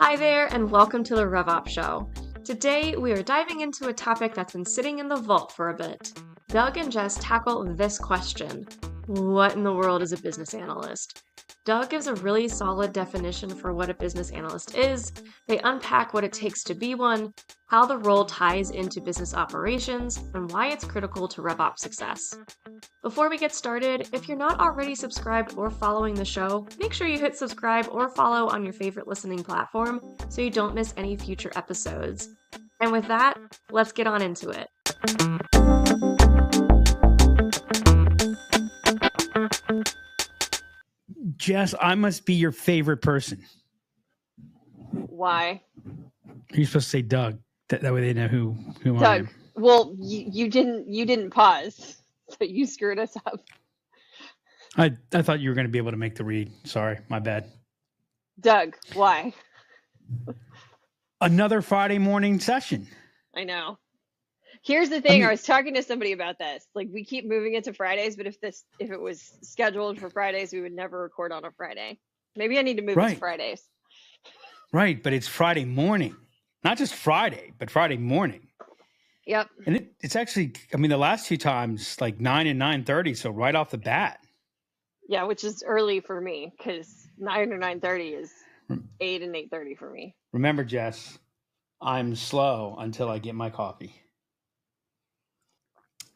Hi there, and welcome to the RevOps Show. Today, we are diving into a topic that's been sitting in the vault for a bit. Doug and Jess tackle this question: what in the world is a business analyst? Doug gives a really solid definition for what a business analyst is. They unpack what it takes to be one, how the role ties into business operations, and why it's critical to RevOps success. Before we get started, if you're not already subscribed or following the show, make sure you hit subscribe or follow on your favorite listening platform so you don't miss any future episodes. And with that, let's get on into it. Jess, I must be your favorite person. Why? You're supposed to say Doug. That way they know who I Doug. am. Well, you didn't pause, so you screwed us up. I thought you were going to be able to make the read. Sorry, my bad. Doug, why? Another Friday morning session. I know. Here's the thing. I was talking to somebody about this. Like, we keep moving it to Fridays, but if it was scheduled for Fridays, we would never record on a Friday. Maybe I need to move it to Fridays. Right, but it's Friday morning. Not just Friday, but Friday morning. Yep. And it's actually, the last two times, like 9 and 9:30, so right off the bat. Yeah, which is early for me, because 9 or 9:30 is 8 and 8:30 for me. Remember, Jess, I'm slow until I get my coffee.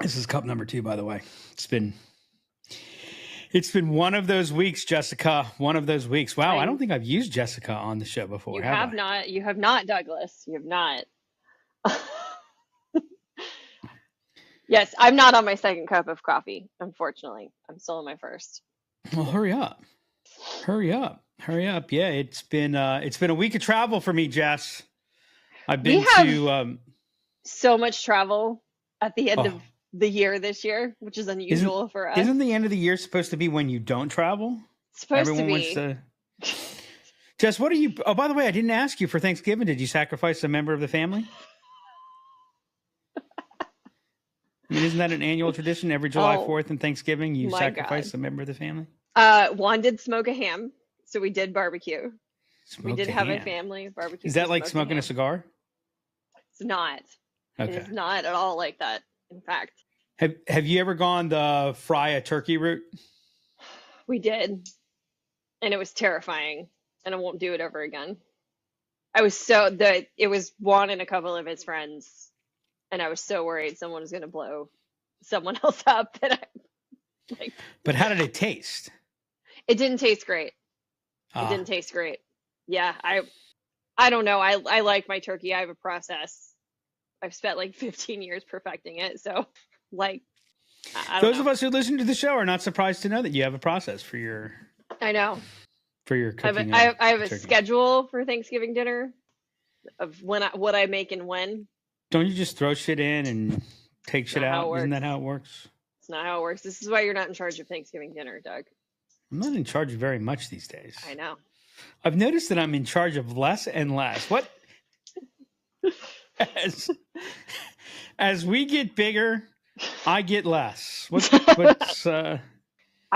This is cup number 2, by the way. It's been one of those weeks, Jessica. One of those weeks. Wow, I don't think I've used Jessica on the show before. You have not. You have not, Douglas. You have not. Yes, I'm not on my second cup of coffee, unfortunately. I'm still on my first. Well, hurry up. Yeah, it's been a week of travel for me, Jess. I've been to so much travel at the end of the year this year, which is unusual for us. Isn't the end of the year supposed to be when you don't travel? It's supposed to be. Jess, what are you? Oh, by the way, I didn't ask you for Thanksgiving. Did you sacrifice a member of the family? Isn't that an annual tradition? Every July 4th and Thanksgiving, you sacrifice a member of the family? Juan did smoke a ham, so we did barbecue. We did have a family barbecue. Is that like smoking a cigar? It's not. Okay. It is not at all like that, in fact. Have you ever gone the fry a turkey route? We did, and it was terrifying, and I won't do it ever again. It was Juan and a couple of his friends, and I was so worried someone was going to blow someone else up that But how did it taste? It didn't taste great. It didn't taste great. Yeah, I don't know. I like my turkey. I have a process. I've spent like 15 years perfecting it. So I don't Those know. of us who listen to the show are not surprised to know that you have a process for your. I know. For your cooking. I have a schedule for Thanksgiving dinner of what I make and when. Don't you just throw shit in and take shit out? Isn't that how it works? It's not how it works. This is why you're not in charge of Thanksgiving dinner, Doug. I'm not in charge of very much these days. I know. I've noticed that I'm in charge of less and less. What? As we get bigger, I get less. What's I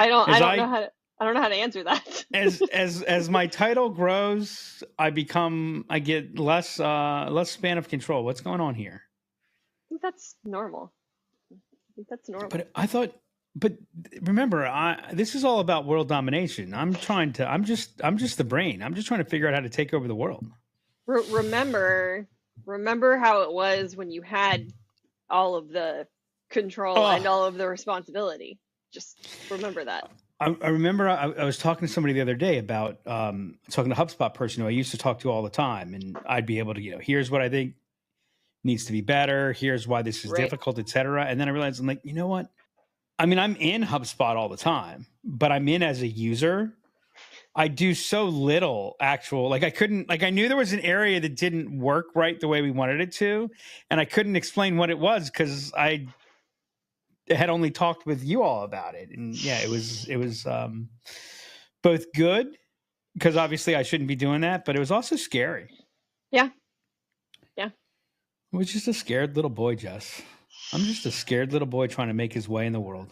don't know how to answer that. as my title grows, I get less span of control. What's going on here? I think that's normal. But remember, this is all about world domination. I'm just the brain. I'm just trying to figure out how to take over the world. Remember how it was when you had all of the control and all of the responsibility. Just remember that. I remember I was talking to somebody the other day about talking to a HubSpot person who I used to talk to all the time, and I'd be able to, here's what I think needs to be better. Here's why this is difficult, et cetera. And then I realized, I'm like, you know what? I'm in HubSpot all the time, but I'm in as a user. I do so little actual, I knew there was an area that didn't work right the way we wanted it to. And I couldn't explain what it was because I had only talked with you all about it. And yeah, it was both good because obviously I shouldn't be doing that, but it was also scary. Yeah. I was just a scared little boy, Jess. I'm just a scared little boy trying to make his way in the world.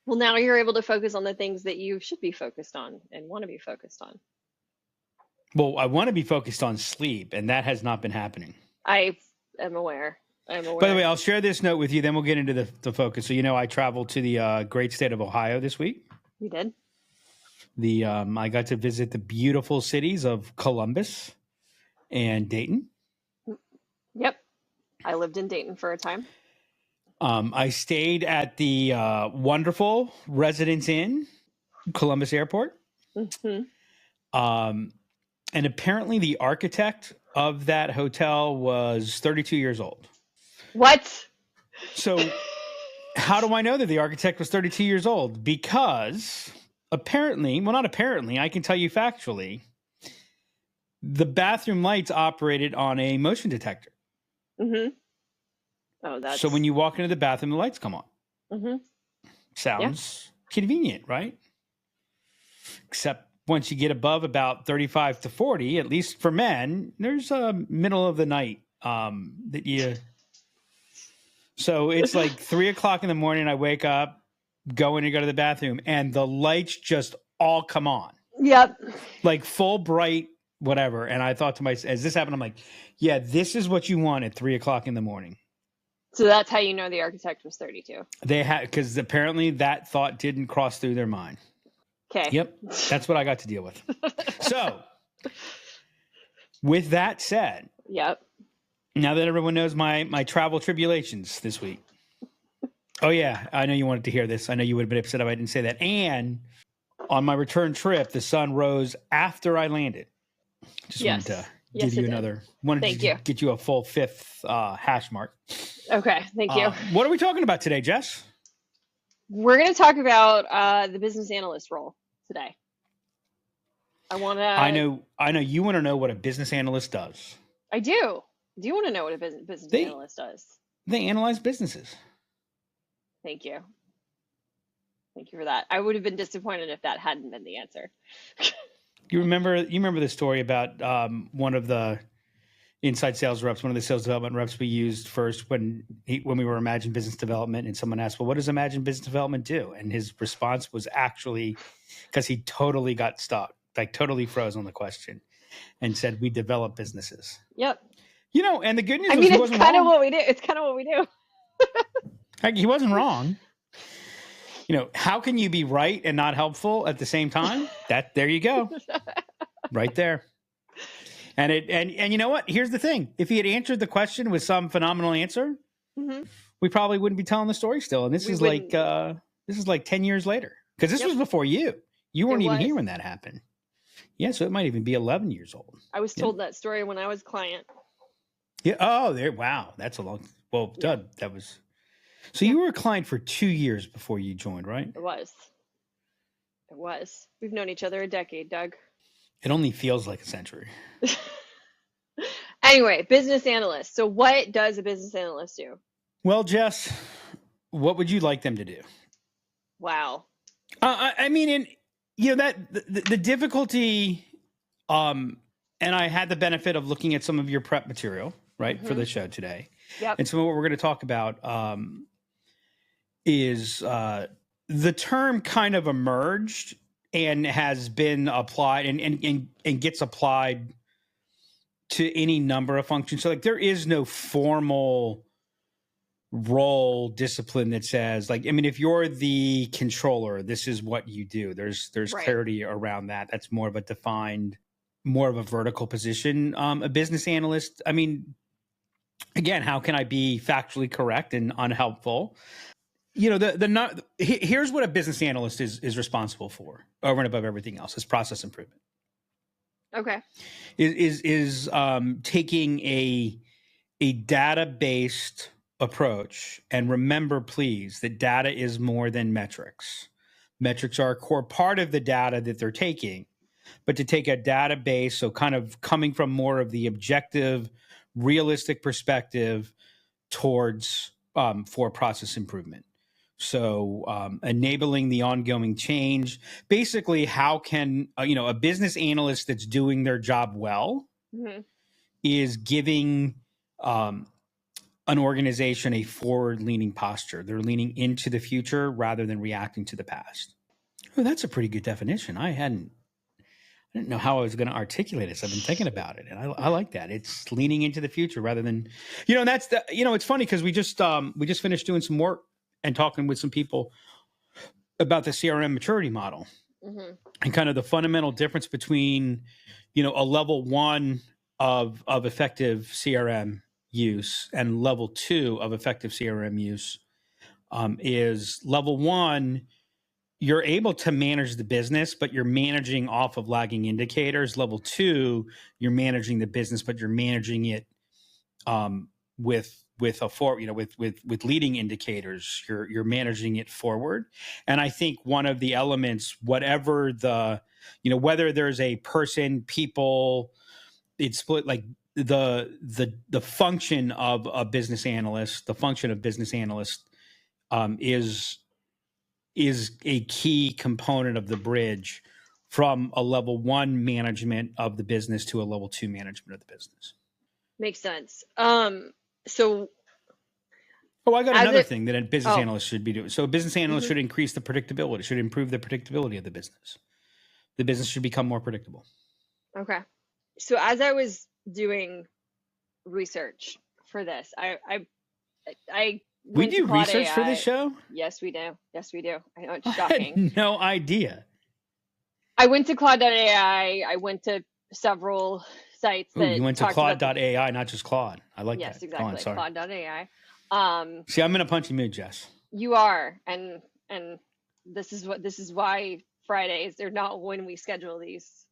Well, now you're able to focus on the things that you should be focused on and want to be focused on. Well, I want to be focused on sleep, and that has not been happening. I am aware. By the way, I'll share this note with you, then we'll get into the focus. So, I traveled to the great state of Ohio this week. You did? I got to visit the beautiful cities of Columbus and Dayton. Yep. I lived in Dayton for a time. I stayed at the wonderful Residence Inn, Columbus Airport. Mm-hmm. And apparently the architect of that hotel was 32 years old. What? So how do I know that the architect was 32 years old? Because apparently, well, not apparently, I can tell you factually, the bathroom lights operated on a motion detector. Mm-hmm. Oh, that's... So when you walk into the bathroom, the lights come on. Mm-hmm. Sounds convenient, right? Except once you get above about 35 to 40, at least for men, there's a middle of the night that you... So it's like 3 o'clock in the morning. I wake up, go in and go to the bathroom, and the lights just all come on. Yep. Like full bright, whatever. And I thought to myself, as this happened, I'm like, yeah, this is what you want at 3 o'clock in the morning. So that's how you know the architect was 32. They had, because apparently that thought didn't cross through their mind. Okay. Yep. That's what I got to deal with. So with that said, yep. Now that everyone knows my travel tribulations this week. Oh, yeah. I know you wanted to hear this. I know you would have been upset if I didn't say that. And on my return trip, the sun rose after I landed. Just wanted to give you another. Wanted to get you a full fifth hash mark. Okay. Thank you. What are we talking about today, Jess? We're going to talk about the business analyst role today. I know you want to know what a business analyst does. I do. Do you want to know what a business analyst does? They analyze businesses. Thank you. Thank you for that. I would have been disappointed if that hadn't been the answer. You remember the story about one of the inside sales reps, one of the sales development reps we used first when we were Imagine Business Development, and someone asked, well, what does Imagine Business Development do? And his response was actually, because he totally got stuck, like totally froze on the question, and said, we develop businesses. Yep. And the good news is he wasn't wrong. What we do. It's kind of what we do. He wasn't wrong. How can you be right and not helpful at the same time? There you go. Right there. And you know what? Here's the thing. If he had answered the question with some phenomenal answer, we probably wouldn't be telling the story still. And this is like 10 years later. Because this was before you. You weren't even here when that happened. Yeah, so it might even be 11 years old. I was told that story when I was a client. Yeah. Oh, wow. That's a long. Well, Doug, that was. So you were a client for 2 years before you joined, right? It was. We've known each other a decade, Doug. It only feels like a century. Anyway, business analyst. So what does a business analyst do? Well, Jess, what would you like them to do? Wow. I mean, that the difficulty, and I had the benefit of looking at some of your prep material, right, for the show today. Yep. And so what we're going to talk about is the term kind of emerged and has been applied and gets applied to any number of functions. So like there is no formal role discipline that says if you're the controller, this is what you do. There's clarity around that. That's more of a defined, more of a vertical position. A business analyst, again, how can I be factually correct and unhelpful? Here's what a business analyst is responsible for over and above everything else is process improvement. Okay. Is taking a data-based approach, and remember, please, that data is more than metrics. Metrics are a core part of the data that they're taking, but to take a database, so kind of coming from more of the objective, realistic perspective towards for process improvement. So enabling the ongoing change. Basically, how can a business analyst that's doing their job well is giving an organization a forward-leaning posture. They're leaning into the future rather than reacting to the past. Oh, that's a pretty good definition. I didn't know how I was going to articulate this. I've been thinking about it, and I like that. It's leaning into the future rather than, and that's it's funny because we just finished doing some work and talking with some people about the CRM maturity model and kind of the fundamental difference between, a level 1 of effective CRM use and level 2 of effective CRM use. Is level 1, you're able to manage the business, but you're managing off of lagging indicators. Level 2, you're managing the business, but you're managing it with leading indicators. You're managing it forward. And I think one of the elements, whatever the, whether there's a person, people, it's split like the function of a business analyst, the function of business analyst is a key component of the bridge from a level 1 management of the business to a level 2 management of the business. Makes sense. So I got another thing that a business analyst should be doing. So a business analyst should increase the predictability, should improve the predictability of the business. The business should become more predictable. Okay. So as I was doing research for this, I we do research for this show? Yes, we do. Yes, we do. I know, it's shocking. I had no idea. I went to Claude.ai. I went to several sites that you went to Claude.ai, not just Claude. I like that. Yes, exactly. Claude.ai. See, I'm in a punchy mood, Jess. You are, and this is why Fridays, they're not when we schedule these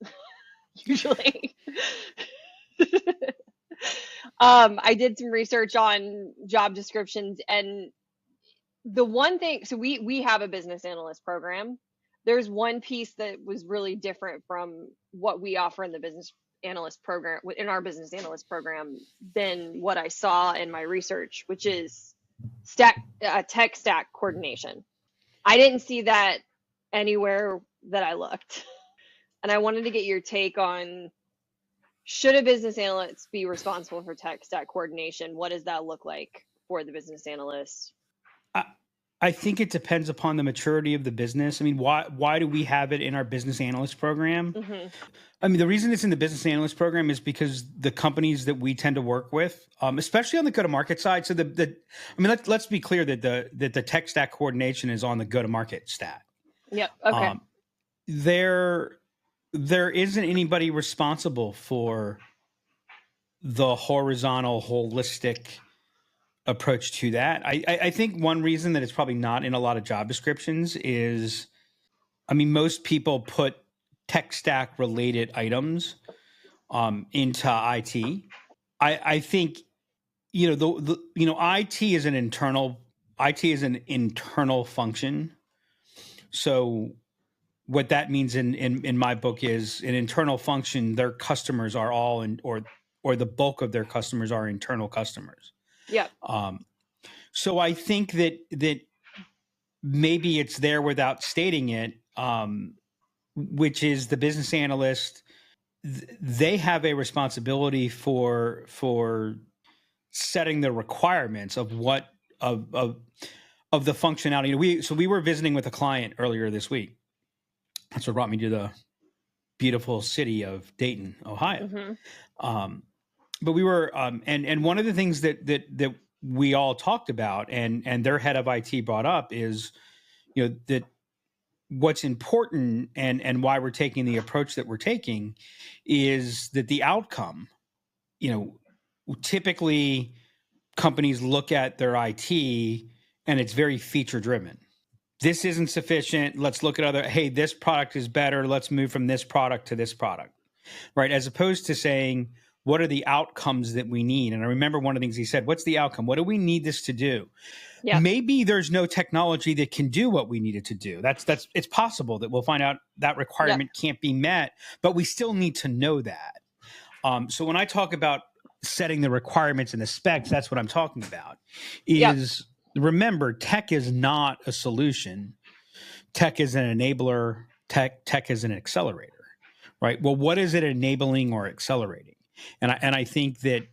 usually. I did some research on job descriptions, and the one thing, so we have a business analyst program. There's one piece that was really different from what we offer in the business analyst program, in our business analyst program, than what I saw in my research, which is tech stack coordination. I didn't see that anywhere that I looked. And I wanted to get your take on, should a business analyst be responsible for tech stack coordination? What does that look like for the business analyst? I think it depends upon the maturity of the business. I mean, why do we have it in our business analyst program? I mean, the reason it's in the business analyst program is because the companies that we tend to work with, especially on the go-to-market side. So let's be clear that the tech stack coordination is on the go-to-market stack. Yep. Okay. There isn't anybody responsible for the horizontal, holistic approach to that. I think one reason that it's probably not in a lot of job descriptions is, most people put tech stack related items into IT. I think IT is an internal function. So what that means in my book is an internal function. Their customers are all or the bulk of their customers are internal customers. Yeah. So I think that maybe it's there without stating it, which is the business analyst. They have a responsibility for setting the requirements of what of the functionality. We were visiting with a client earlier this week. That's what brought me to the beautiful city of Dayton, Ohio. But we were, and one of the things that we all talked about, and their head of IT brought up is, that what's important and why we're taking the approach that we're taking is that the outcome, typically companies look at their IT and it's very feature driven. This isn't sufficient. Let's look at hey, this product is better. Let's move from this product to this product, right? As opposed to saying, what are the outcomes that we need? And I remember one of the things he said, what's the outcome? What do we need this to do? Yeah. Maybe there's no technology that can do what we need it to do. It's possible that we'll find out that requirement can't be met, but we still need to know that. So when I talk about setting the requirements and the specs, that's what I'm talking about is remember, tech is not a solution. Tech is an enabler. Tech is an accelerator, right? Well, what is it enabling or accelerating? And I think that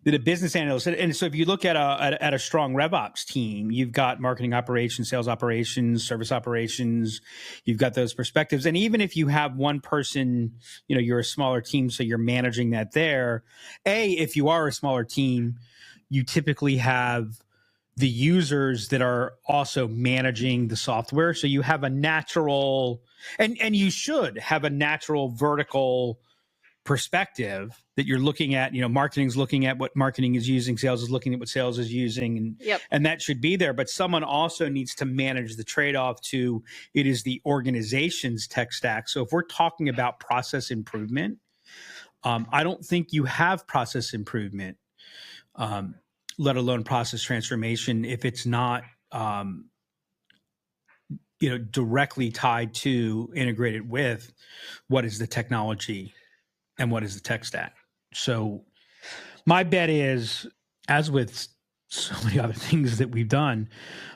that a business analyst, and so if you look at a strong RevOps team, you've got marketing operations, sales operations, service operations, you've got those perspectives. And even if you have one person, you're a smaller team, so you're managing that there. If you are a smaller team, you typically have the users that are also managing the software. So you have a natural, and you should have a natural vertical perspective that you're looking at. Marketing's looking at what marketing is using, sales is looking at what sales is using, and that should be there. But someone also needs to manage the trade-off to it is the organization's tech stack. So if we're talking about process improvement, I don't think you have process improvement, let alone process transformation, if it's not directly tied to, integrated with what is the technology and what is the tech stack. So my bet is, as with so many other things that we've done,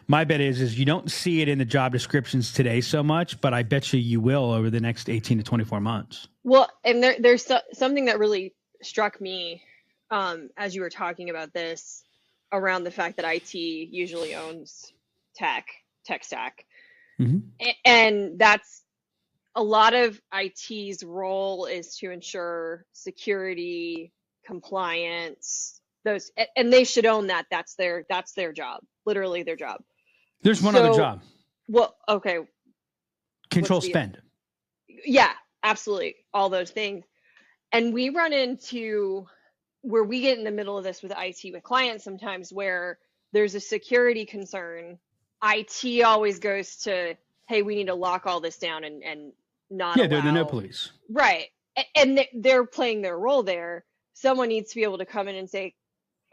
my bet is you don't see it in the job descriptions today so much, but I bet you will over the next 18 to 24 months. Well, and there's something that really struck me as you were talking about this, around the fact that IT usually owns tech stack. Mm-hmm. And that's a lot of IT's role is to ensure security, compliance, those, and they should own that. That's their job, literally their job. There's one other job. Well, okay. Control spend. Yeah, absolutely. All those things. And we run into where we get in the middle of this with IT with clients sometimes, where there's a security concern. IT always goes to, hey, we need to lock all this down and not allow. They're the no police. Right. And they're playing their role there. Someone needs to be able to come in and say,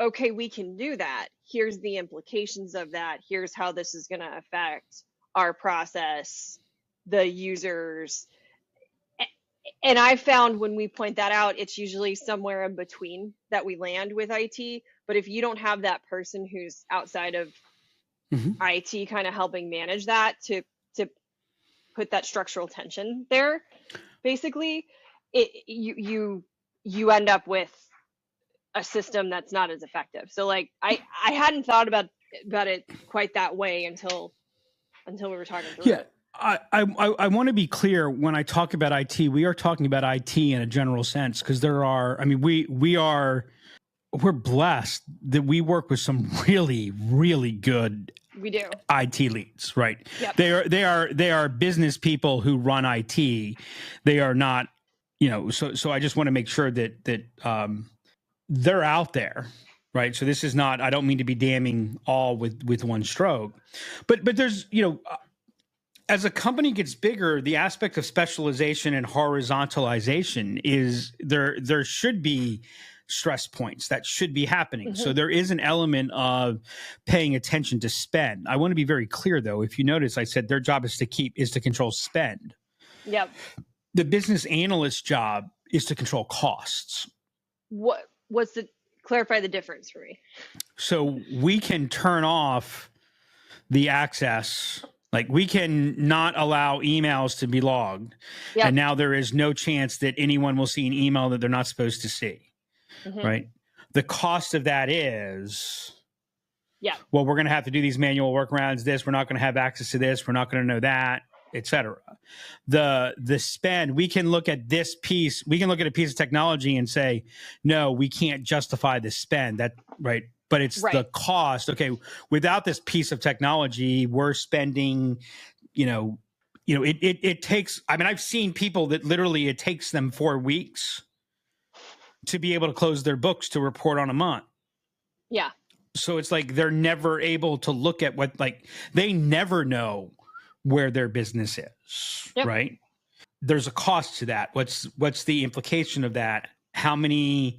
okay, we can do that. Here's the implications of that. Here's how this is going to affect our process, the users. And I found when we point that out, it's usually somewhere in between that we land with IT. But if you don't have that person who's outside of IT kind of helping manage that to put that structural tension there, basically, you end up with a system that's not as effective. So like I hadn't thought about it quite that way until we were talking through it. I want to be clear when I talk about IT, we are talking about IT in a general sense, because we're blessed that we work with some really, really good IT leads, right? Yep. They are business people who run IT. They are not, so I just want to make sure that they're out there, right? So this is not, I don't mean to be damning all with one stroke, but there's, as a company gets bigger, the aspect of specialization and horizontalization is there should be stress points that should be happening. Mm-hmm. So there is an element of paying attention to spend. I want to be very clear though. If you notice, I said their job is to control spend. Yep. The business analyst job is to control costs. Clarify the difference for me. So we can turn off the access. Like we can not allow emails to be logged. Yep. And now there is no chance that anyone will see an email that they're not supposed to see. Mm-hmm. Right. The cost of that is, well, we're going to have to do these manual workarounds. We're not going to have access to this. We're not going to know that, et cetera. The spend, we can look at this piece. We can look at a piece of technology and say, no, we can't justify the spend. That right. But it's the cost. Okay, without this piece of technology, we're spending, it takes, I've seen people that literally it takes them 4 weeks to be able to close their books to report on a month. Yeah. So it's like they're never able to look at they never know where their business is, right? There's a cost to that. What's the implication of that? How many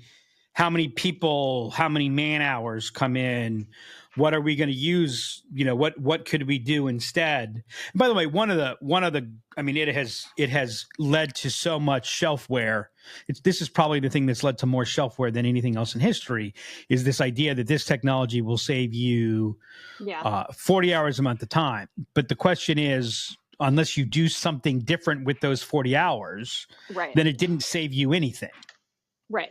people, how many man hours come in? What are we going to use? What could we do instead? And by the way, one of the, it has led to so much shelfware. This is probably the thing that's led to more shelfware than anything else in history, is this idea that this technology will save you 40 hours a month of time. But the question is, unless you do something different with those 40 hours, then it didn't save you anything. Right.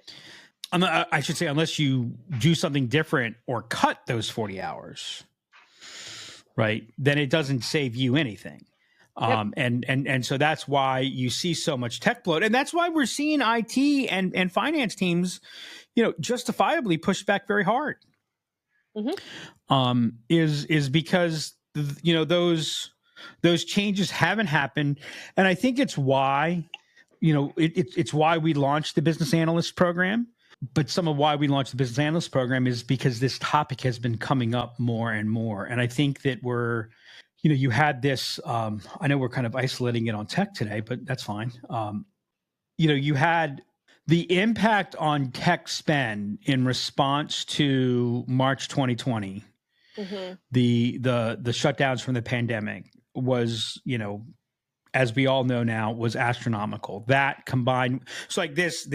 I should say, unless you do something different or cut those 40 hours, right? Then it doesn't save you anything. Yep. And so that's why you see so much tech bloat. And that's why we're seeing IT and finance teams, justifiably push back very hard. Mm-hmm. Is because, those changes haven't happened. And I think it's why, it's why we launched the business analyst program. But some of why we launched the business analyst program is because this topic has been coming up more and more. And I think that you had this, I know we're kind of isolating it on tech today, but that's fine. You had the impact on tech spend in response to March 2020, Mm-hmm. the shutdowns from the pandemic was, as we all know now, was astronomical. That combined, so like this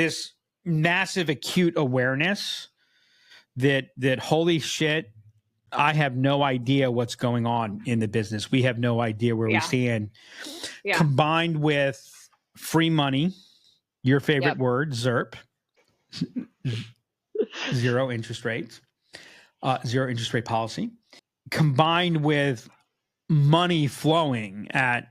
massive acute awareness that holy shit, I have no idea what's going on in the business. We have no idea where we stand. Yeah. Combined with free money, your favorite word, ZIRP, zero interest rates, zero interest rate policy, combined with money flowing I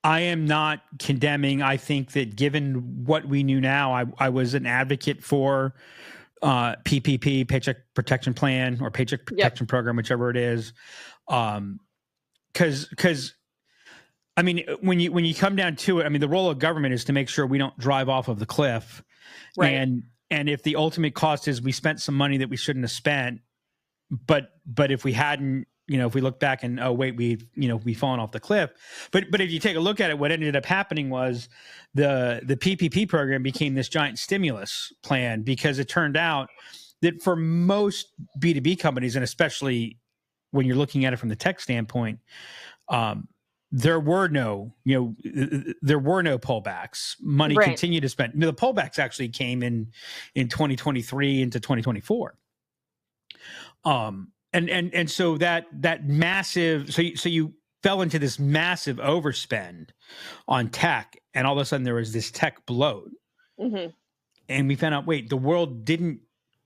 am not condemning. I think that given what we knew now, I was an advocate for PPP, Paycheck Protection Plan, or Paycheck Protection Program, whichever it is. Because when you come down to it, the role of government is to make sure we don't drive off of the cliff. Right. And if the ultimate cost is we spent some money that we shouldn't have spent, but if we hadn't, if we look back and, oh, wait, we've fallen off the cliff. But if you take a look at it, what ended up happening was the PPP program became this giant stimulus plan, because it turned out that for most B2B companies, and especially when you're looking at it from the tech standpoint, there were no pullbacks. Money continued to spend. The pullbacks actually came in 2023 into 2024. And so that massive, so you fell into this massive overspend on tech, and all of a sudden there was this tech bloat. Mm-hmm. And we found out, wait, the world didn't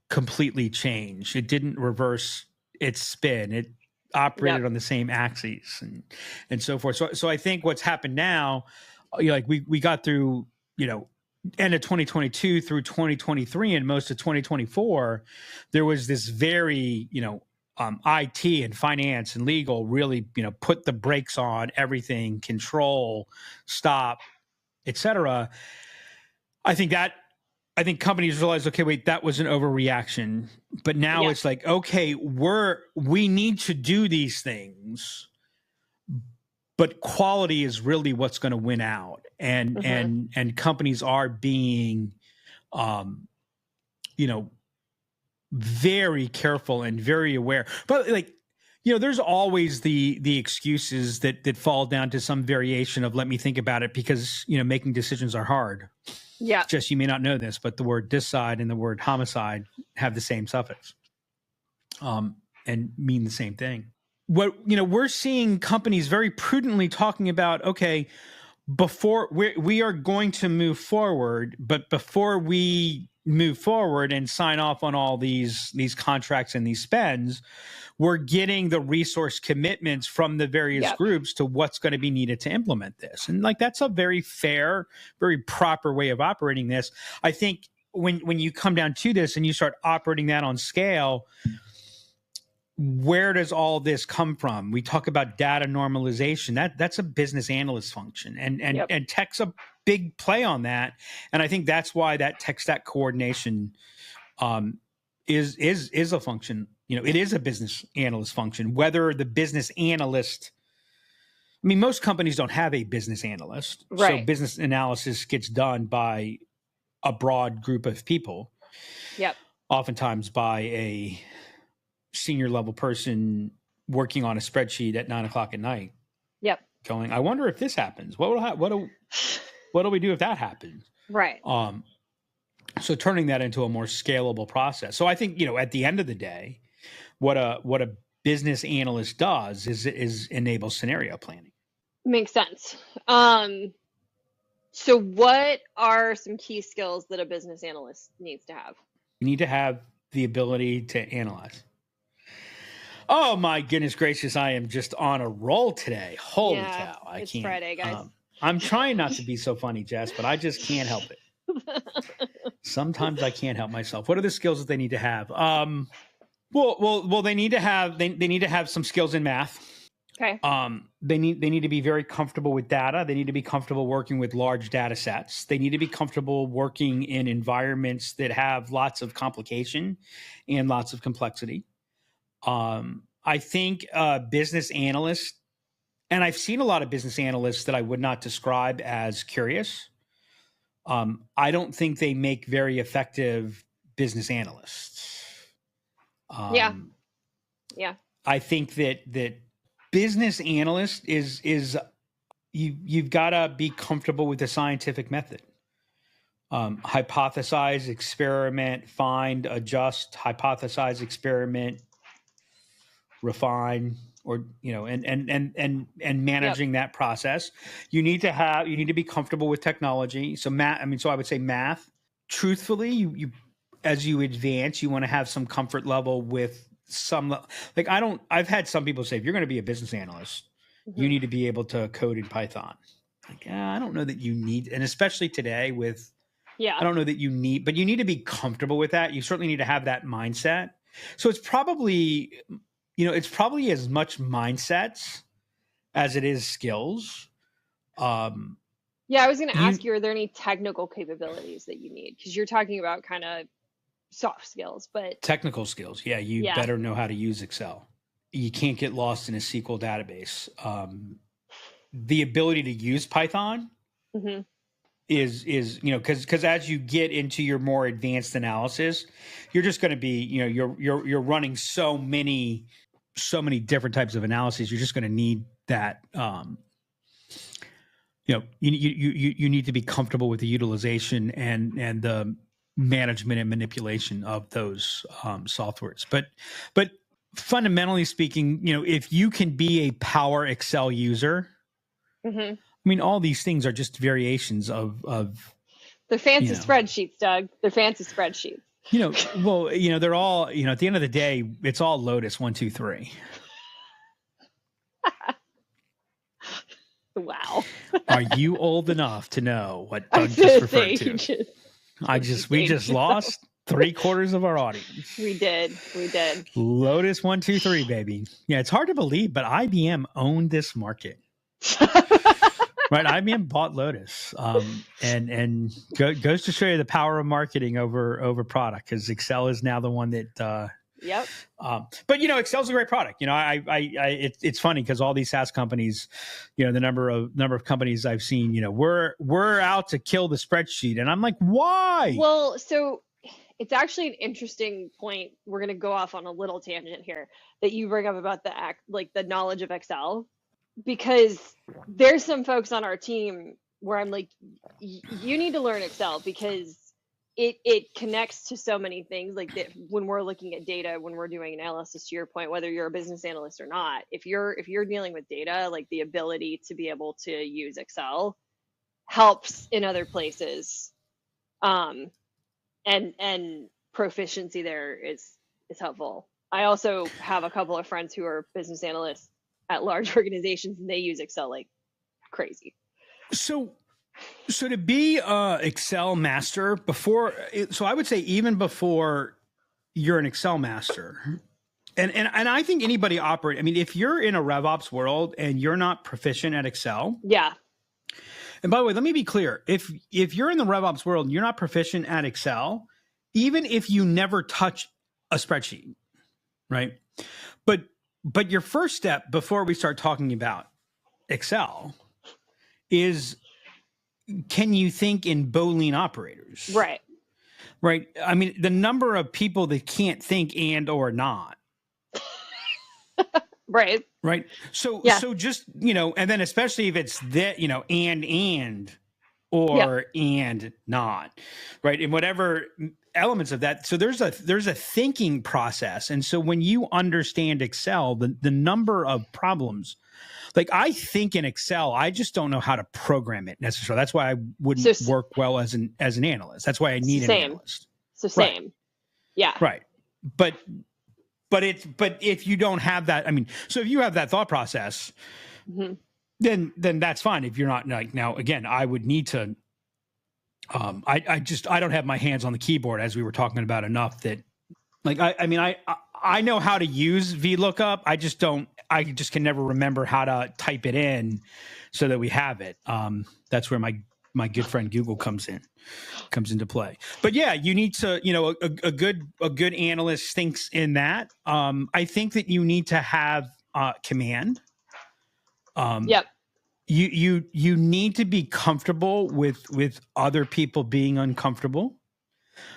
completely change. It didn't reverse its spin. It operated on the same axes and so forth. So I think what's happened now, we got through, end of 2022 through 2023 and most of 2024, there was this very, IT and finance and legal really, put the brakes on everything, control, stop, etc. I think companies realize, okay, wait, that was an overreaction. But now it's like, okay, we need to do these things, but quality is really what's going to win out. And companies are being, very careful and very aware. But there's always the excuses that fall down to some variation of, let me think about it, because, making decisions are hard. Yeah. Jess, you may not know this, but the word decide and the word homicide have the same suffix, and mean the same thing. What, we're seeing companies very prudently talking about, okay, before we are going to move forward, but before we move forward and sign off on all these contracts and these spends, we're getting the resource commitments from the various groups to what's going to be needed to implement this. And that's a very fair, very proper way of operating this. I think when you come down to this and you start operating that on scale, where does all this come from? We talk about data normalization. That's a business analyst function, and tech's a big play on that. And I think that's why that tech stack coordination is a function. It is a business analyst function. Whether the business analyst, most companies don't have a business analyst, so business analysis gets done by a broad group of people. Yep. Oftentimes by a senior level person working on a spreadsheet at 9:00 at night. Yep. Going, I wonder if this happens. What do we do if that happens? Right. So turning that into a more scalable process. So I think, at the end of the day, what a business analyst does is enable scenario planning. Makes sense. So what are some key skills that a business analyst needs to have? You need to have the ability to analyze. Oh my goodness gracious, I am just on a roll today. Holy cow. I it's can't. Friday, guys. I'm trying not to be so funny, Jess, but I just can't help it. Sometimes I can't help myself. What are the skills that they need to have? Well, they need to have they need to have some skills in math. Okay. They need to be very comfortable with data. They need to be comfortable working with large data sets. They need to be comfortable working in environments that have lots of complication and lots of complexity. I think business analysts, and I've seen a lot of business analysts that I would not describe as curious. I don't think they make very effective business analysts. Yeah. I think that business analyst is you've got to be comfortable with the scientific method. Hypothesize, experiment, find, adjust, hypothesize, experiment, refine, or and managing that process. You need to be comfortable with technology. So I would say math. Truthfully, you as you advance, you want to have some comfort level with some, like I've had some people say, if you're going to be a business analyst, you need to be able to code in Python. Like, I don't know that you need, and especially today with, I don't know that you need, but you need to be comfortable with that. You certainly need to have that mindset. So it's probably as much mindsets as it is skills. I was going to ask you, are there any technical capabilities that you need? Because you're talking about kind of soft skills, but technical skills. Yeah. You better know how to use Excel. You can't get lost in a SQL database. The ability to use Python is because as you get into your more advanced analysis, you're just going to be, you're running so many different types of analyses. You're just going to need that. You need to be comfortable with the utilization and the management and manipulation of those softwares. But fundamentally speaking, if you can be a power Excel user, I mean, all these things are just variations of they're fancy spreadsheets, Doug. They're fancy spreadsheets. They're all, at the end of the day, it's all Lotus 1, 2, 3. Wow. Are you old enough to know what Doug just referred to? We just lost 3/4 of our audience. We did. Lotus 1, 2, 3, baby. Yeah, it's hard to believe, but IBM owned this market. Right, IBM bought Lotus, and goes to show you the power of marketing over product, because Excel is now the one that. But Excel's a great product. It's funny because all these SaaS companies, the number of companies I've seen, we're out to kill the spreadsheet, and I'm like, why? Well, so it's actually an interesting point. We're going to go off on a little tangent here that you bring up about the knowledge of Excel, because there's some folks on our team where I'm like, you need to learn Excel, because it connects to so many things. Like when we're looking at data, when we're doing analysis, to your point, whether you're a business analyst or not, if you're dealing with data, like the ability to be able to use Excel helps in other places. And proficiency there is helpful. I also have a couple of friends who are business analysts at large organizations, and they use Excel like crazy. So to be Excel master I would say even before you're an Excel master, and I think anybody if you're in a RevOps world and you're not proficient at Excel. Yeah. And by the way, let me be clear. If you're in the RevOps world and you're not proficient at Excel, even if you never touch a spreadsheet, right? But your first step before we start talking about Excel is, can you think in Boolean operators? Right. Right. I mean, the number of people that can't think and or not. Right. Right. So just, and then especially if it's that, and or and not, right? And whatever elements of that. So there's a thinking process. And so when you understand Excel, the number of problems like I think in Excel, I just don't know how to program it necessarily. That's why I wouldn't work well as an analyst. That's why I need an analyst. So same. Right. Yeah. Right. But if you don't have that, I mean, so if you have that thought process, then that's fine. If you're not, like, now again, I would need to, I don't have my hands on the keyboard, as we were talking about, enough that, like, I know how to use VLOOKUP. I just can never remember how to type it in so that we have it. That's where my good friend Google comes into play. But yeah, you need to, a good analyst thinks in that. I think that you need to have command. Yep. You need to be comfortable with other people being uncomfortable.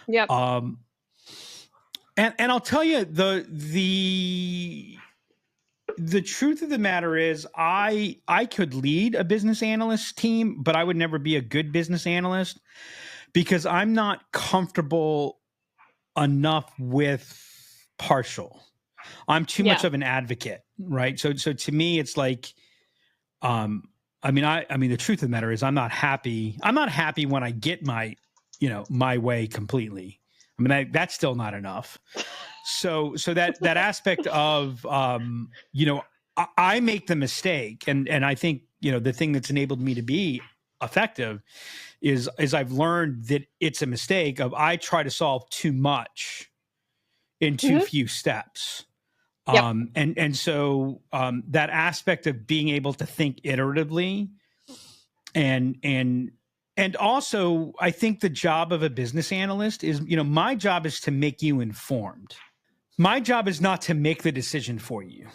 Yep. And I'll tell you, the truth of the matter is, I could lead a business analyst team, but I would never be a good business analyst because I'm not comfortable enough with partial. I'm too much of an advocate, right? So to me, it's like, the truth of the matter is, I'm not happy. I'm not happy when I get my way completely. I mean, that's still not enough. So that aspect of, I make the mistake, and I think, the thing that's enabled me to be effective is I've learned that it's a mistake of I try to solve too much in too few steps. Yep. So that aspect of being able to think iteratively and also, I think the job of a business analyst is, my job is to make you informed. My job is not to make the decision for you.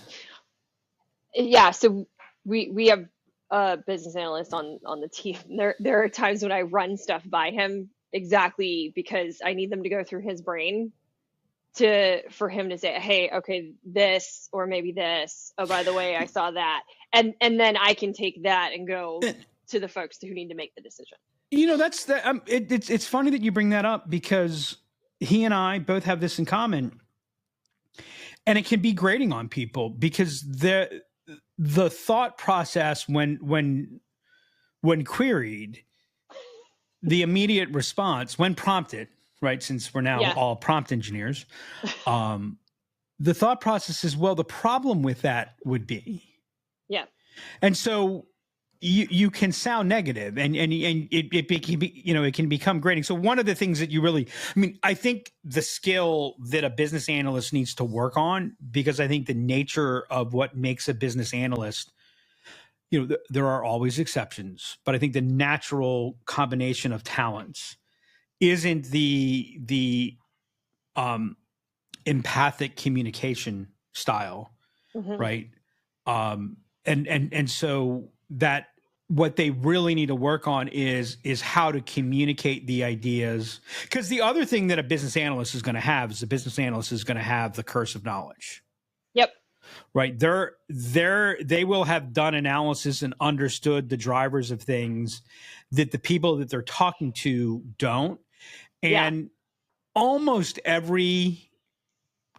Yeah. So we have a business analyst on the team. There are times when I run stuff by him exactly because I need them to go through his brain for him to say, hey, okay, this, or maybe this. Oh, by the way, I saw that. And then I can take that and go to the folks who need to make the decision. That's the, it's funny that you bring that up because he and I both have this in common, and it can be grating on people because the thought process when queried, the immediate response when prompted, right? Since we're now all prompt engineers, the thought process is, well, the problem with that would be, and so you can sound negative, and it can become grating. So one of the things that I think the skill that a business analyst needs to work on, because I think the nature of what makes a business analyst, there are always exceptions, but I think the natural combination of talents isn't the empathic communication style, right? And so that what they really need to work on is how to communicate the ideas. Because the other thing that a business analyst is going to have is the curse of knowledge. Yep. Right. They will have done analysis and understood the drivers of things that the people that they're talking to don't. And almost every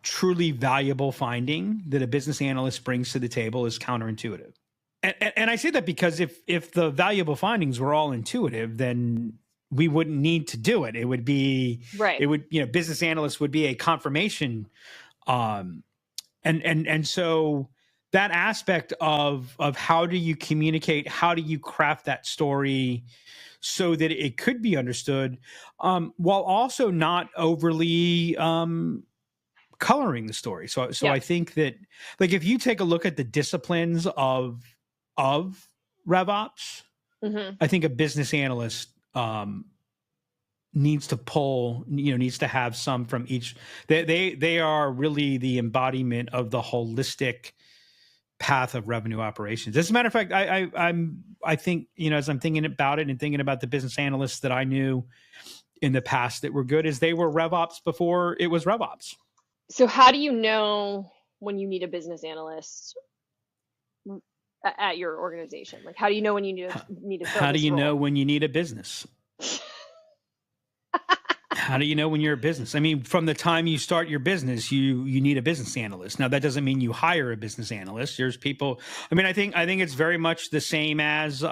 truly valuable finding that a business analyst brings to the table is counterintuitive. And I say that because if the valuable findings were all intuitive, then we wouldn't need to do it. It would be right. It would, business analysts would be a confirmation. And so that aspect of how do you communicate, how do you craft that story so that it could be understood, while also not overly coloring the story. So I think that, like, if you take a look at the disciplines of RevOps, I think a business analyst needs to have some from each. They are really the embodiment of the holistic path of revenue operations. As a matter of fact, I think, as I'm thinking about it and thinking about the business analysts that I knew in the past that were good, is they were RevOps before it was RevOps. So how do you know when you need a business analyst at your organization? Like, how do you know when you need to fill How do this you role? know when you need a business? How do you know when you're a business? I mean, from the time you start your business, you need a business analyst. Now, that doesn't mean you hire a business analyst. There's people. I mean, I think it's very much the same as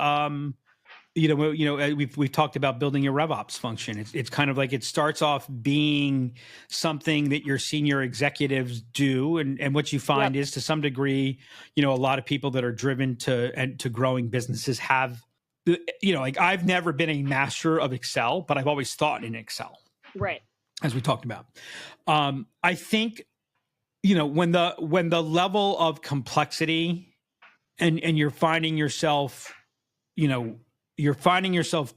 we've talked about building your RevOps function. It's kind of like it starts off being something that your senior executives do, and what you find is, to some degree, a lot of people that are driven to growing businesses have, like, I've never been a master of Excel, but I've always thought in Excel. Right. As we talked about. I think, when the level of complexity and you're finding yourself,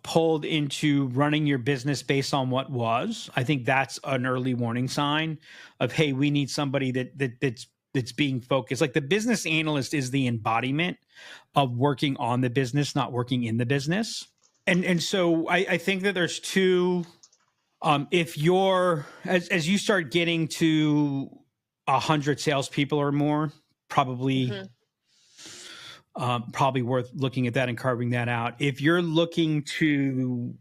pulled into running your business based on what was, I think that's an early warning sign of, hey, we need somebody that's being focused. Like, the business analyst is the embodiment of working on the business, not working in the business. And so I think that there's two. If you're, as you start getting to 100 salespeople or more, probably worth looking at that and carving that out. If you're looking to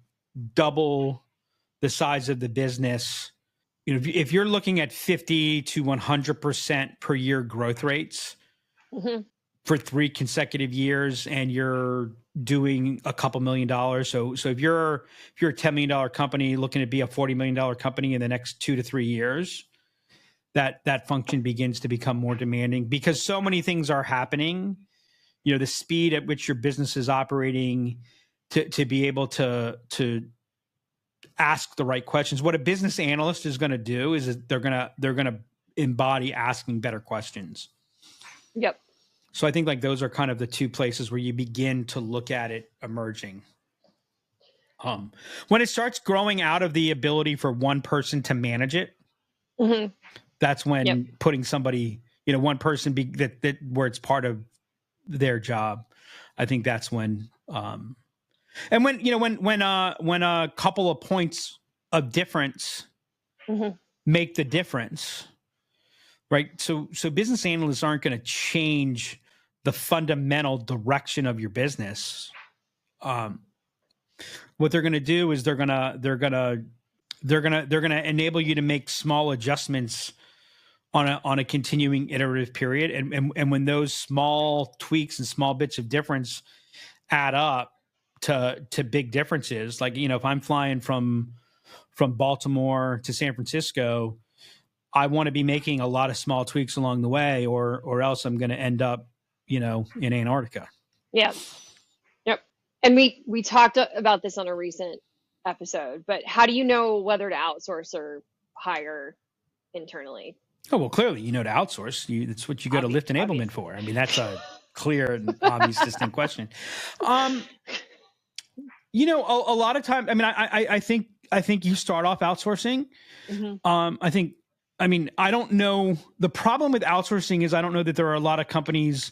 double the size of the business, if you're looking at 50 to 100% per year growth rates for 3 consecutive years, and you're doing a couple $1 million. So if you're a $10 million company looking to be a $40 million company in the next 2 to 3 years, that function begins to become more demanding, because so many things are happening. The speed at which your business is operating, to be able to ask the right questions. What a business analyst is going to do is they're going to embody asking better questions. Yep. So I think, like, those are kind of the two places where you begin to look at it emerging. When it starts growing out of the ability for one person to manage it, that's when putting somebody, one person that where it's part of their job. I think that's when, and when a couple of points of difference make the difference. Right. So business analysts aren't going to change the fundamental direction of your business. What they're going to do is they're going to enable you to make small adjustments on a continuing iterative period. And when those small tweaks and small bits of difference add up to big differences, like, if I'm flying from Baltimore to San Francisco, I want to be making a lot of small tweaks along the way, or else I'm going to end up, in Antarctica. Yeah. Yep. And we talked about this on a recent episode, but how do you know whether to outsource or hire internally? Oh, well, clearly, to outsource. That's what you go to Lift Enablement for. I mean, that's a clear and obvious, distinct question. A lot of time, I mean, I think you start off outsourcing. I don't know. The problem with outsourcing is I don't know that there are a lot of companies.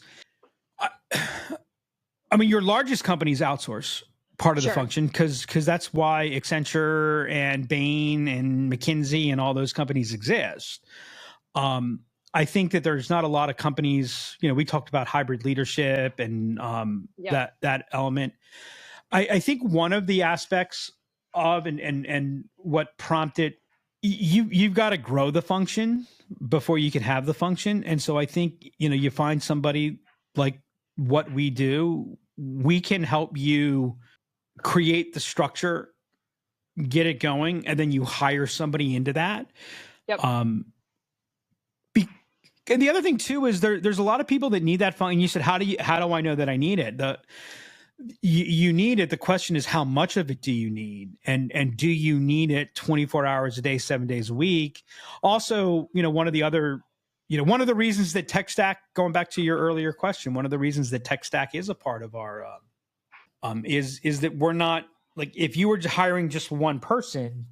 Your largest companies outsource part of the function because that's why Accenture and Bain and McKinsey and all those companies exist. I think that there's not a lot of companies, we talked about hybrid leadership and that element. I think one of the aspects of and what prompted you've got to grow the function before you can have the function. And so I think, you find somebody like what we do, we can help you create the structure, get it going, and then you hire somebody into that. Yep. And the other thing too is there's a lot of people that need that function. You said, how do I know that I need it? You need it. The question is, how much of it do you need? And do you need it 24 hours a day, 7 days a week? Also, one of the reasons that tech stack, going back to your earlier question, one of the reasons that tech stack is a part of our, is that we're not, like, if you were hiring just one person,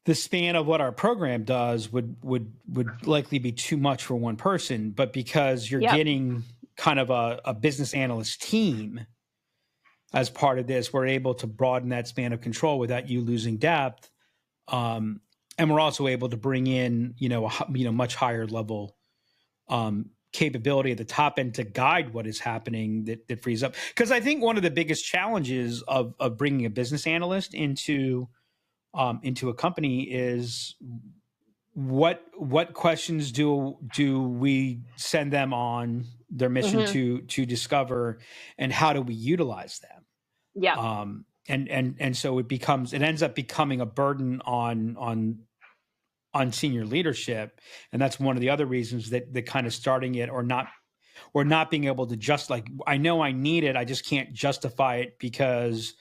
the span of what our program does would likely be too much for one person. But because you're getting kind of a business analyst team as part of this, we're able to broaden that span of control without you losing depth. And we're also able to bring in, much higher level capability at the top end to guide what is happening that frees up. Because I think one of the biggest challenges of bringing a business analyst into into a company is what questions do we send them on their mission to discover, and how do we utilize them? Yeah. And so it ends up becoming a burden on senior leadership, and that's one of the other reasons that kind of starting it or not being able to just like, I know I need it, I just can't justify it because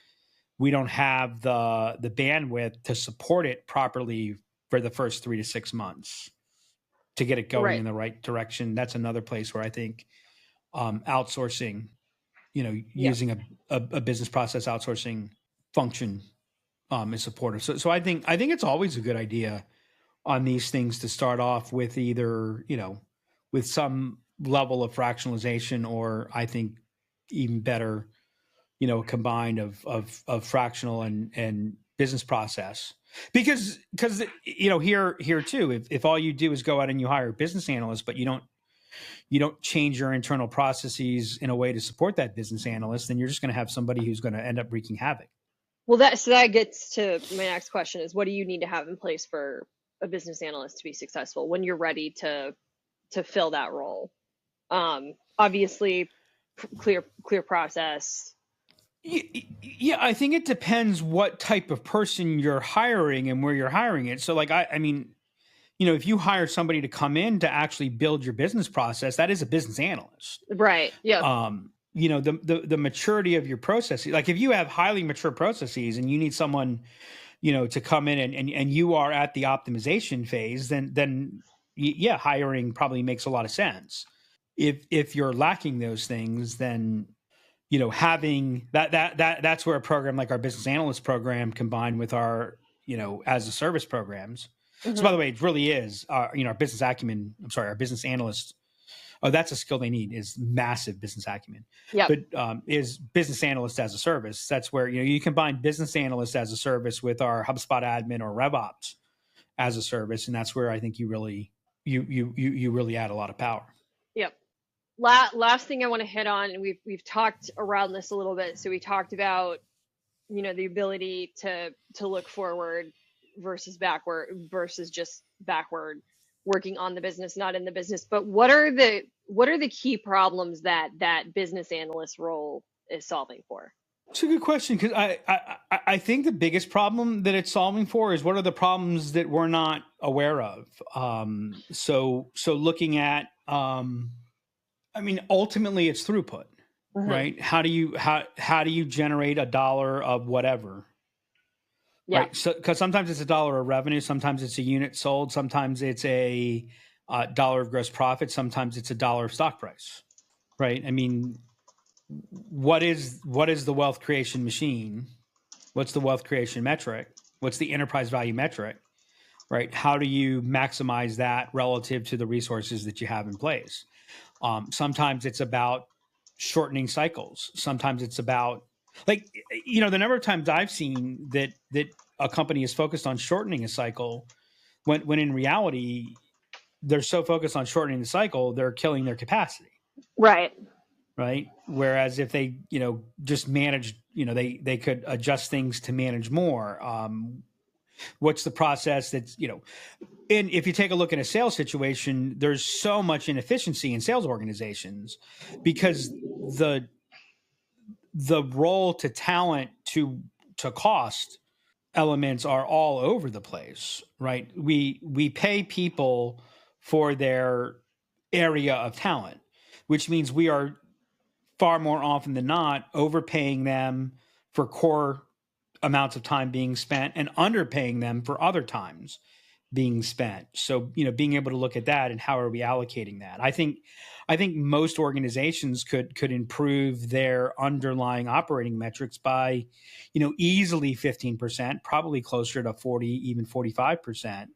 we don't have the bandwidth to support it properly for the first 3 to 6 months to get it going in the right direction. That's another place where I think outsourcing, using a business process outsourcing function is supportive. So I think it's always a good idea on these things to start off with either, with some level of fractionalization, or I think even better, combined of fractional and business process. Because here too, if all you do is go out and you hire a business analyst, but you don't change your internal processes in a way to support that business analyst, then you're just going to have somebody who's going to end up wreaking havoc. Well, that gets to my next question is, what do you need to have in place for a business analyst to be successful when you're ready to fill that role? Obviously, clear process. Yeah, I think it depends what type of person you're hiring and where you're hiring it. So like, I mean, if you hire somebody to come in to actually build your business process, that is a business analyst. Right. Yeah. The maturity of your processes, like if you have highly mature processes and you need someone, to come in and you are at the optimization phase, then yeah, hiring probably makes a lot of sense. If you're lacking those things, then having that's where a program like our business analyst program combined with our as a service programs. So by the way, it really is our business acumen. Our business analyst. Oh, that's a skill they need, is massive business acumen. Yeah. But is business analyst as a service. That's where you combine business analyst as a service with our HubSpot admin or RevOps as a service, and that's where I think you really add a lot of power. Yep. Last thing I want to hit on, and we've talked around this a little bit. So we talked about the ability to look forward versus backward, versus just backward, working on the business, not in the business. But what are the key problems that business analyst role is solving for? It's a good question, because I think the biggest problem that it's solving for is what are the problems that we're not aware of. So looking at, ultimately it's throughput, right? How do you generate $1 of whatever? Yeah. Right. So, because sometimes it's $1 of revenue, sometimes it's a unit sold, sometimes it's a $1 of gross profit, sometimes it's $1 of stock price. Right. I mean, what is the wealth creation machine? What's the wealth creation metric? What's the enterprise value metric? Right. How do you maximize that relative to the resources that you have in place? Sometimes it's about shortening cycles. Sometimes it's about, like, the number of times I've seen that a company is focused on shortening a cycle when in reality they're so focused on shortening the cycle, they're killing their capacity. Right. Right. Whereas if they, just manage, they could adjust things to manage more. What's the process that's, and if you take a look at a sales situation, there's so much inefficiency in sales organizations because the role to talent to cost elements are all over the place, right? We pay people for their area of talent, which means we are far more often than not overpaying them for core amounts of time being spent and underpaying them for other times being spent. So, being able to look at that and how are we allocating that? I think most organizations could improve their underlying operating metrics by, easily 15%, probably closer to 40, even 45%,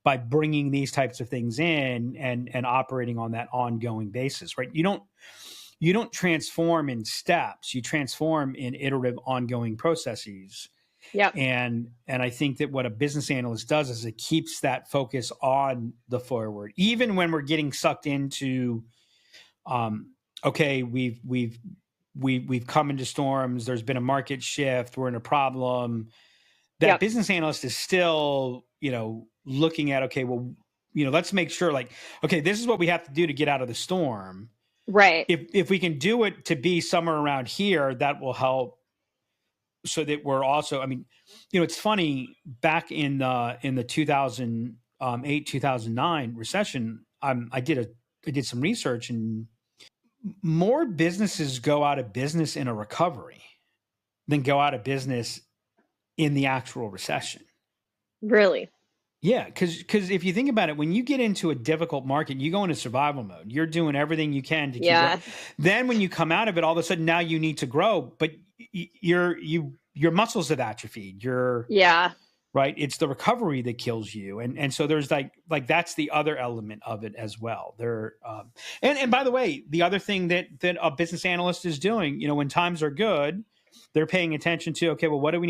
by bringing these types of things in and operating on that ongoing basis, right? You don't transform in steps, you transform in iterative ongoing processes. Yeah. And I think that what a business analyst does is it keeps that focus on the forward, even when we're getting sucked into, okay, we've come into storms. There's been a market shift. We're in a problem. that business analyst is still, looking at, okay, well, let's make sure like, okay, this is what we have to do to get out of the storm. Right. If we can do it to be somewhere around here, that will help so that we're also, it's funny, back in the 2008, 2009 recession, I did some research, and more businesses go out of business in a recovery than go out of business in the actual recession. Really? Yeah, because if you think about it, when you get into a difficult market, you go into survival mode. You're doing everything you can to keep growing. Then when you come out of it, all of a sudden now you need to grow, but your muscles have atrophied. Right. It's the recovery that kills you, and so there's like that's the other element of it as well. And by the way, the other thing that a business analyst is doing, when times are good, they're paying attention to, okay, well, what do we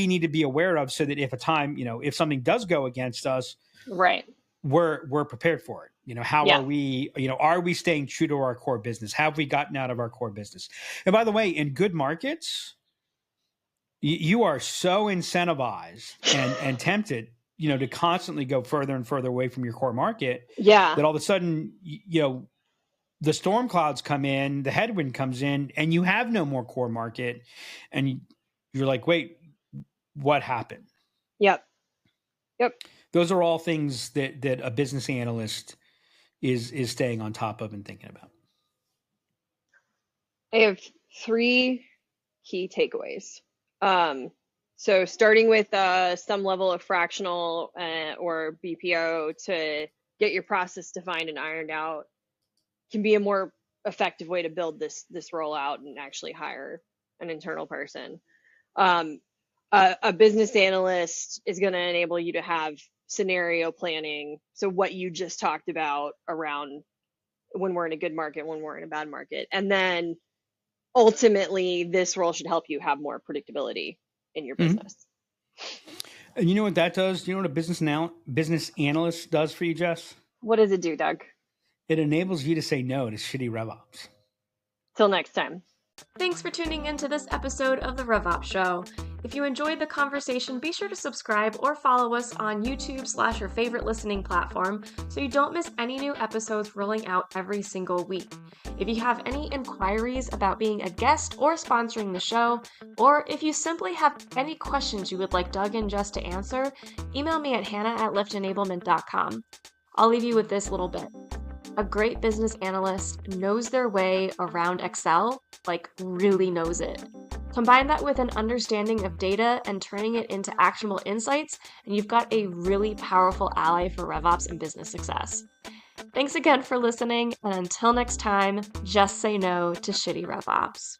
need to be aware of so that if if something does go against us, right, we're prepared for it. How are we, are we staying true to our core business? Have we gotten out of our core business? And by the way, in good markets, you are so incentivized and tempted, to constantly go further and further away from your core market. Yeah. That all of a sudden, the storm clouds come in, the headwind comes in, and you have no more core market, and you're like, wait, what happened? Yep. Those are all things that a business analyst is staying on top of and thinking about. I have 3 key takeaways. So starting with some level of fractional or BPO to get your process defined and ironed out can be a more effective way to build this rollout and actually hire an internal person. A business analyst is going to enable you to have scenario planning. So what you just talked about around when we're in a good market, when we're in a bad market. And then ultimately this role should help you have more predictability in your business. And you know what that does? Do you know what a business analyst does for you, Jess? What does it do, Doug? It enables you to say no to shitty RevOps. Till next time. Thanks for tuning in to this episode of the RevOps Show. If you enjoyed the conversation, be sure to subscribe or follow us on YouTube / your favorite listening platform so you don't miss any new episodes rolling out every single week. If you have any inquiries about being a guest or sponsoring the show, or if you simply have any questions you would like Doug and Jess to answer, email me at hannah@liftenablement.com. I'll leave you with this little bit. A great business analyst knows their way around Excel, like really knows it. Combine that with an understanding of data and turning it into actionable insights, and you've got a really powerful ally for RevOps and business success. Thanks again for listening, and until next time, just say no to shitty RevOps.